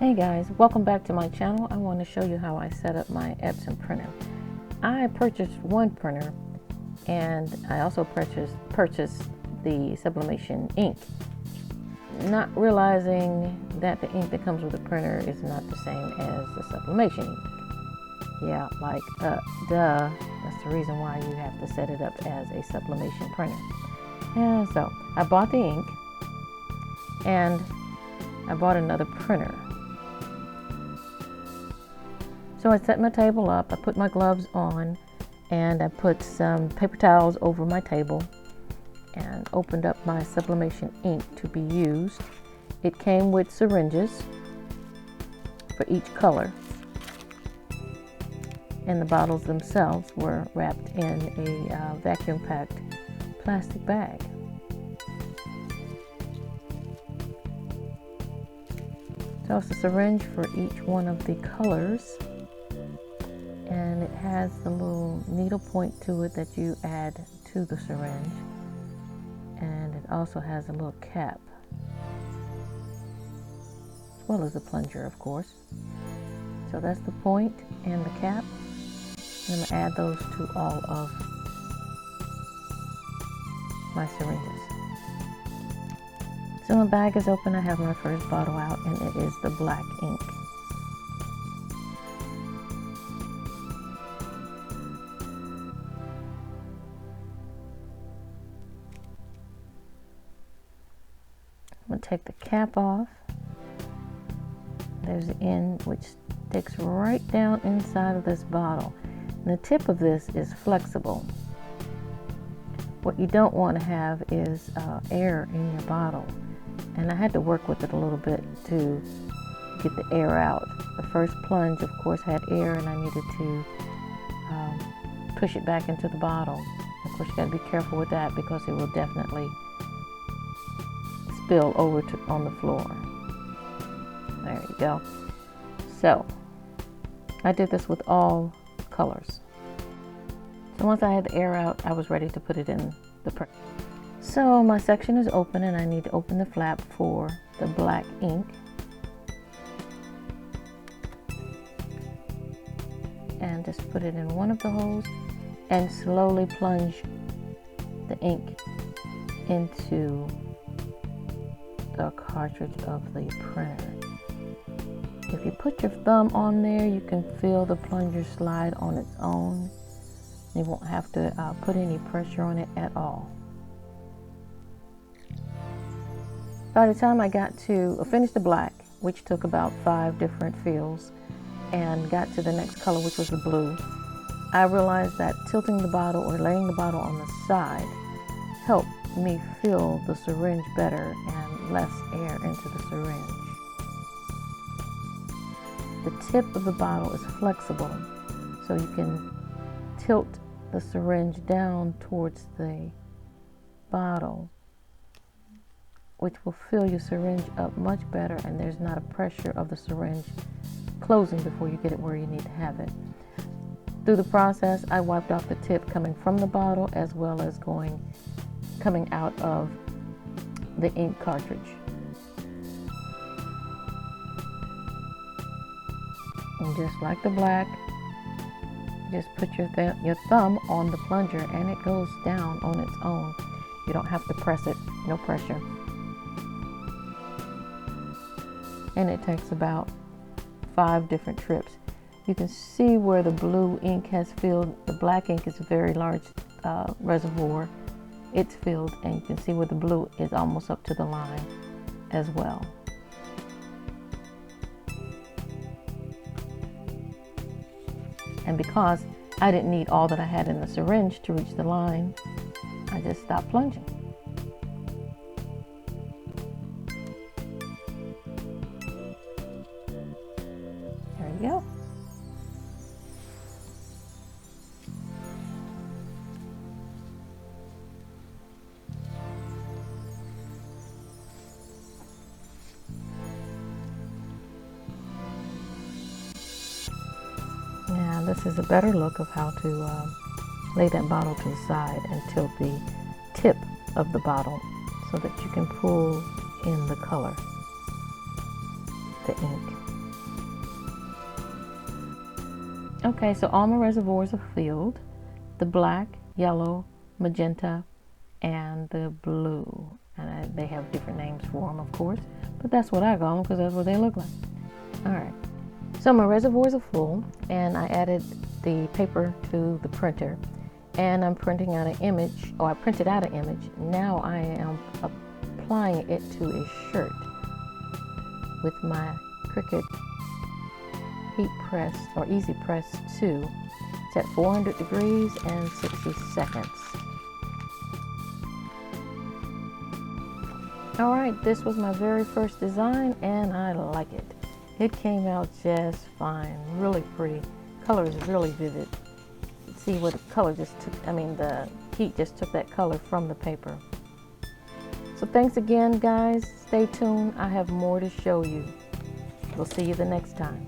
Hey guys, welcome back to my channel. I want to show you how I set up my Epson printer. I purchased one printer and I also purchased the Sublimation ink, not realizing that the ink that comes with the printer is not the same as the Sublimation ink. Yeah, like, duh, that's the reason why you have to set it up as a Sublimation printer. And so, I bought the ink and I bought another printer. So I set my table up, I put my gloves on, and I put some paper towels over my table and opened up my Sublimation ink to be used. It came with syringes for each color, and the bottles themselves were wrapped in a vacuum-packed plastic bag. So it's a syringe for each one of the colors. And it has the little needle point to it that you add to the syringe, and it also has a little cap, as well as a plunger, of course. So that's the point and the cap. I'm going to add those to all of my syringes. So my bag is open. I have my first bottle out, and it is the black ink. I'm going to take the cap off. There's the end which sticks right down inside of this bottle. And the tip of this is flexible. What you don't want to have is air in your bottle. And I had to work with it a little bit to get the air out. The first plunge, of course, had air, and I needed to push it back into the bottle. Of course, you got to be careful with that because it will definitely spill over on the floor. There you go. So I did this with all colors. So once I had the air out, I was ready to put it in the print. So my section is open, and I need to open the flap for the black ink. And just put it in one of the holes and slowly plunge the ink into the cartridge of the printer. If you put your thumb on there, you can feel the plunger slide on its own. You won't have to put any pressure on it at all. By the time I got to finish the black, which took about 5 different fills, and got to the next color, which was the blue, I realized that tilting the bottle or laying the bottle on the side helped me fill the syringe better and less air into the syringe. The tip of the bottle is flexible, so you can tilt the syringe down towards the bottle, which will fill your syringe up much better, and there's not a pressure of the syringe closing before you get it where you need to have it. Through the process, I wiped off the tip coming from the bottle as well as coming out of the ink cartridge. And just like the black, just put your thumb on the plunger and it goes down on its own. You don't have to press it, no pressure. And it takes about 5 different trips. You can see where the blue ink has filled. The black ink is a very large reservoir. It's filled, and you can see where the blue is almost up to the line as well. And because I didn't need all that I had in the syringe to reach the line, I just stopped plunging. There you go. Now this is a better look of how to lay that bottle to the side and tilt the tip of the bottle so that you can pull in the color, the ink. Okay, so all my reservoirs are filled. The black, yellow, magenta, and the blue. And they have different names for them, of course, but that's what I call them because that's what they look like. All right, so my reservoirs are full, and I added the paper to the printer, and I'm printing out an image, or I printed out an image. Now I am applying it to a shirt with my Cricut heat press or easy press 2. It's at 400 degrees and 60 seconds. All right, this was my very first design and I like it. It came out just fine, really pretty. Color is really vivid. See what the color just took, the heat just took that color from the paper. So thanks again, guys. Stay tuned. I have more to show you. We'll see you the next time.